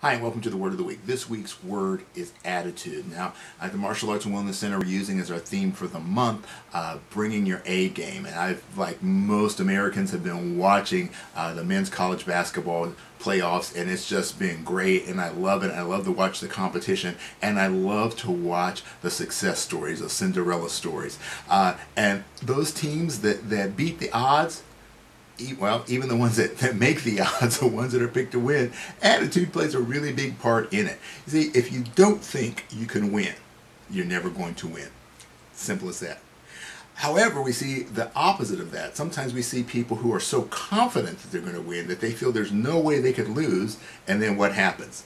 Hi, and welcome to the Word of the Week. This week's word is attitude. Now, at the Martial Arts and Wellness Center, we're using as our theme for the month, bringing your A game. And I've, like most Americans, have been watching the men's college basketball playoffs, and it's just been great, and I love it. I love to watch the competition, and I love to watch the success stories, the Cinderella stories. And those teams that beat the odds, well, even the ones that make the odds, the ones that are picked to win, attitude plays a really big part in it. You see, if you don't think you can win, you're never going to win. Simple as that. However, we see the opposite of that. Sometimes we see people who are so confident that they're going to win that they feel there's no way they could lose, and then what happens?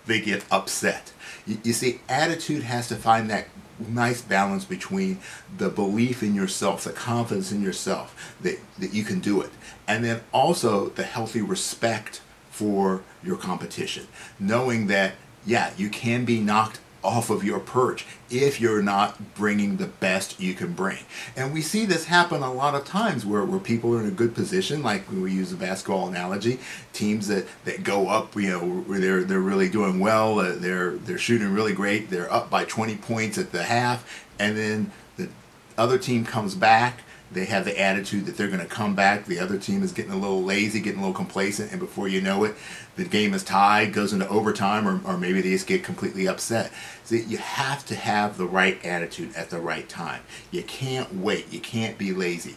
They get upset. You see, attitude has to find that nice balance between the belief in yourself, the confidence in yourself that you can do it, and then also the healthy respect for your competition, knowing that, yeah, you can be knocked off of your perch if you're not bringing the best you can bring. And we see this happen a lot of times where people are in a good position, like when we use a basketball analogy, teams that go up, you know, where they're really doing well, they're shooting really great, they're up by 20 points at the half, and then the other team comes back. They have the attitude that they're going to come back. The other team is getting a little lazy, getting a little complacent, and before you know it, the game is tied, goes into overtime, or maybe they just get completely upset. See, you have to have the right attitude at the right time. You can't wait. You can't be lazy.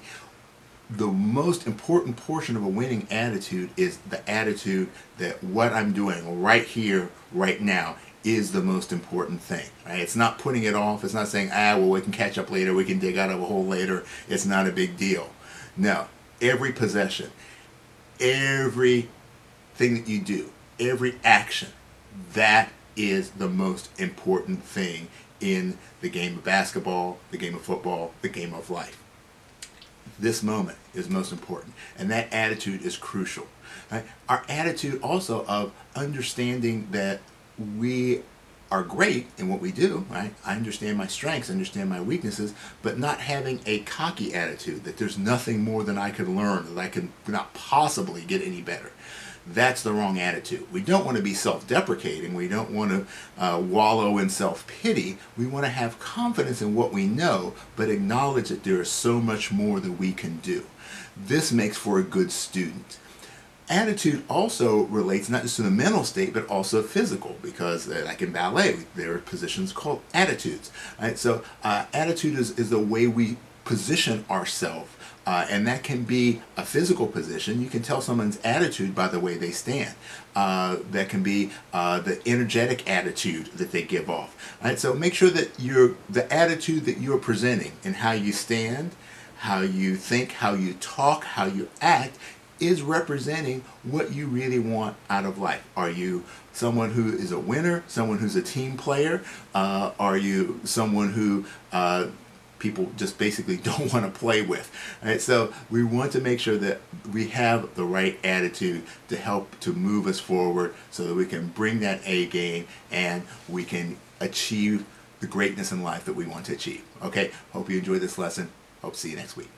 The most important portion of a winning attitude is the attitude that what I'm doing right here, right now, is the most important thing. Right? It's not putting it off. It's not saying, well, we can catch up later, we can dig out of a hole later, it's not a big deal. No, every possession, everything that you do, every action, that is the most important thing in the game of basketball, the game of football, the game of life. This moment is most important, and that attitude is crucial. Right? Our attitude also of understanding that we are great in what we do, right? I understand my strengths, understand my weaknesses, but not having a cocky attitude that there's nothing more than I could learn, that I could not possibly get any better. That's the wrong attitude. We don't want to be self-deprecating. We don't want to wallow in self-pity. We want to have confidence in what we know, but acknowledge that there is so much more that we can do. This makes for a good student. Attitude also relates not just to the mental state, but also physical, because like in ballet, there are positions called attitudes. Right? So attitude is the way we position ourselves, and that can be a physical position. You can tell someone's attitude by the way they stand. That can be the energetic attitude that they give off. Right? So make sure that the attitude that you're presenting and how you stand, how you think, how you talk, how you act is representing what you really want out of life. Are you someone who is a winner, someone who's a team player? Are you someone who people just basically don't want to play with? Right? So we want to make sure that we have the right attitude to help to move us forward so that we can bring that A game and we can achieve the greatness in life that we want to achieve. Okay, hope you enjoyed this lesson. Hope to see you next week.